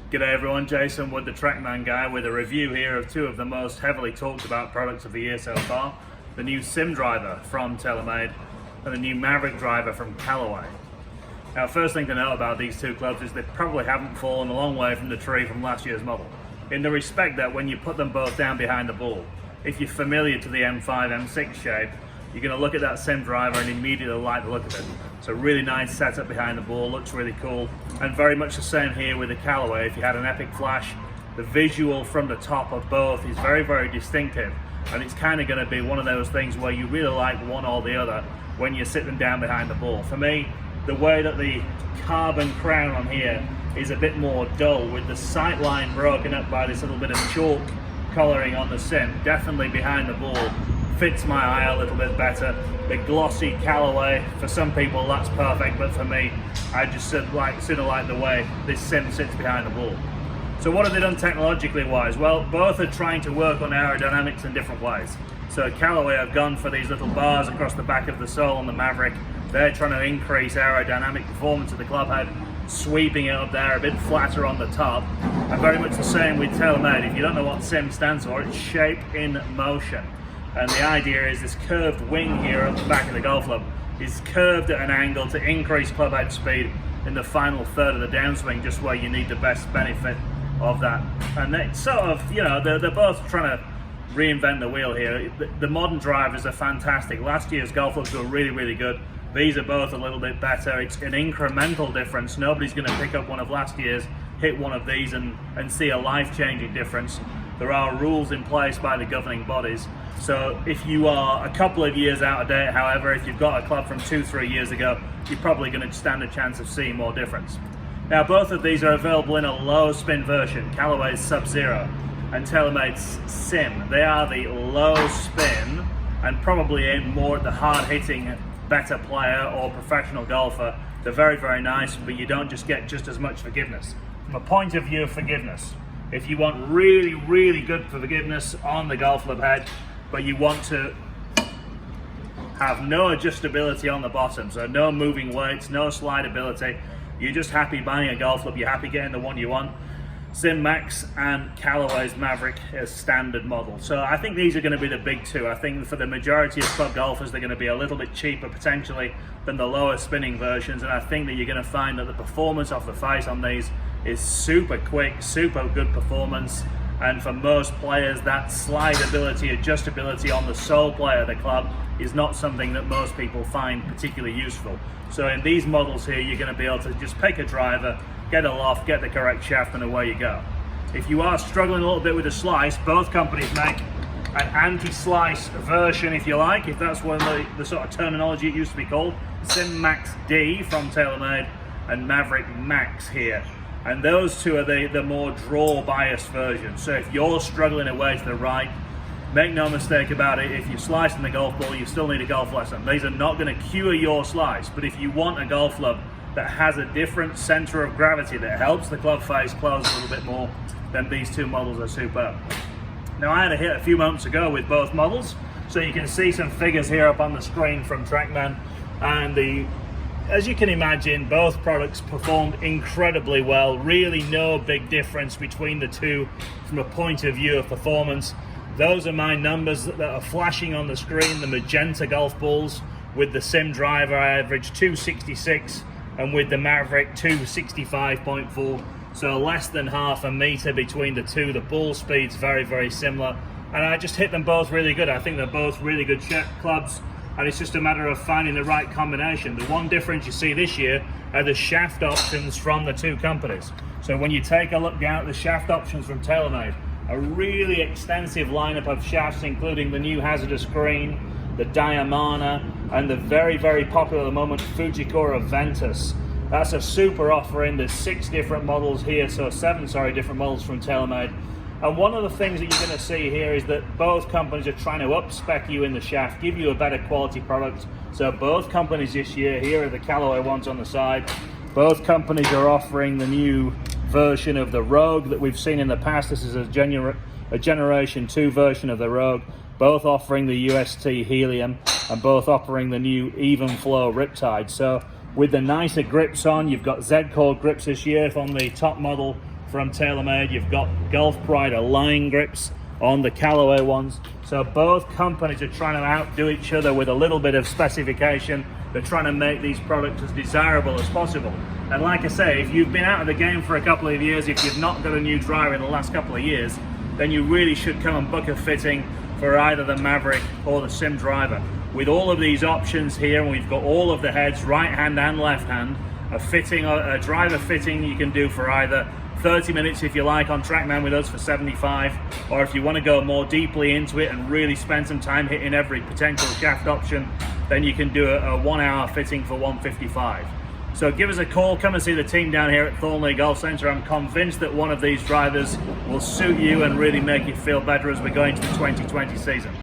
G'day everyone, Jason Wood, the TrackMan guy, with a review here of two of the most heavily talked about products of the year so far. The new SIM Driver from TaylorMade and the new Mavrik Driver from Callaway. Now, first thing to know about these two clubs is they probably haven't fallen a long way from the tree from last year's model, in the respect that when you put them both down behind the ball, if you're familiar to the M5, M6 shape, you're going to look at that SIM Driver and immediately like the look of it. It's a really nice setup behind the ball, looks really cool, and very much the same here with the Callaway. If you had an epic flash, the visual from the top of both is very, very distinctive, and it's kind of going to be one of those things where you really like one or the other when you sit them down behind the ball. For me, the way that the carbon crown on here is a bit more dull, with the sight line broken up by this little bit of chalk colouring on the SIM, definitely behind the ball, fits my eye a little bit better. The glossy Callaway, for some people that's perfect, but for me, I just sort of like the way this SIM sits behind the ball. So what have they done technologically wise? Well, both are trying to work on aerodynamics in different ways. So Callaway have gone for these little bars across the back of the sole on the Mavrik. They're trying to increase aerodynamic performance of the club head, sweeping it up there a bit flatter on the top. And very much the same with TaylorMade. If you don't know what SIM stands for, it's shape in motion. And the idea is this curved wing here at the back of the golf club is curved at an angle to increase club head speed in the final third of the downswing, just where you need the best benefit of that. And it's sort of, you know, they're both trying to reinvent the wheel here. The modern drivers are fantastic. Last year's golf clubs were really, really good. These are both a little bit better. It's an incremental difference. Nobody's going to pick up one of last year's, hit one of these and see a life-changing difference. There are rules in place by the governing bodies. So if you are a couple of years out of date, however, if you've got a club from 2-3 years ago, you're probably going to stand a chance of seeing more difference. Now, both of these are available in a low spin version, Callaway's Sub-Zero and TaylorMade's SIM. They are the low spin and probably aimed more at the hard hitting, better player or professional golfer. They're very, very nice, but you don't just get just as much forgiveness. From a point of view of forgiveness, if you want really, really good forgiveness on the golf club head, but you want to have no adjustability on the bottom, so no moving weights, no slidability, you're just happy buying a golf club, you're happy getting the one you want, SIM Max and Callaway's Mavrik as standard model. So I think these are going to be the big two. I think for the majority of club golfers, they're going to be a little bit cheaper potentially than the lower spinning versions, and I think that you're going to find that the performance off the face on these is super quick, super good performance, and for most players that slidability, adjustability on the sole player of the club is not something that most people find particularly useful. So in these models here, you're going to be able to just pick a driver, get a loft, get the correct shaft, and away you go. If you are struggling a little bit with the slice, both companies make an anti-slice version, if you like, if that's one of the sort of terminology it used to be called. SIM Max D from TaylorMade and Mavrik Max here. And those two are the more draw biased versions. So if you're struggling away to the right, make no mistake about it, if you're slicing the golf ball, you still need a golf lesson. These are not going to cure your slice, but if you want a golf club that has a different center of gravity that helps the club face close a little bit more, then these two models are superb. Now, I had a hit a few moments ago with both models, so you can see some figures here up on the screen from TrackMan, and as you can imagine, both products performed incredibly well. Really no big difference between the two from a point of view of performance. Those are my numbers that are flashing on the screen. The magenta golf balls with the SIM Driver, I averaged 266, and with the Mavrik 265.4. So less than half a meter between the two. The ball speed's very, very similar, and I just hit them both really good. I think they're both really good clubs, and it's just a matter of finding the right combination. The one difference you see this year are the shaft options from the two companies. So when you take a look down at the shaft options from TaylorMade, a really extensive lineup of shafts, including the new hazardous green, the Diamana, and the very, very popular at the moment Fujikura Ventus. That's a super offering. There's 6 different models here, so 7 different models from TaylorMade. And one of the things that you're going to see here is that both companies are trying to up-spec you in the shaft, give you a better quality product. So both companies this year, here are the Callaway ones on the side, both companies are offering the new version of the Rogue that we've seen in the past. This is a Generation 2 version of the Rogue, both offering the UST Helium and both offering the new Even Flow Riptide. So with the nicer grips on, you've got Z-Core grips this year on the top model from TaylorMade. You've got Golf Pride line grips on the Callaway ones. So both companies are trying to outdo each other with a little bit of specification. They're trying to make these products as desirable as possible. And like I say, if you've been out of the game for a couple of years, if you've not got a new driver in the last couple of years, then you really should come and book a fitting for either the Mavrik or the SIM Driver. With all of these options here, and we've got all of the heads, right hand and left hand, a driver fitting you can do for either 30 minutes if you like on TrackMan with us for 75, or if you want to go more deeply into it and really spend some time hitting every potential shaft option, then you can do a 1 hour fitting for 155. So give us a call, come and see the team down here at Thornley Golf Centre. I'm convinced that one of these drivers will suit you and really make you feel better as we go into the 2020 season.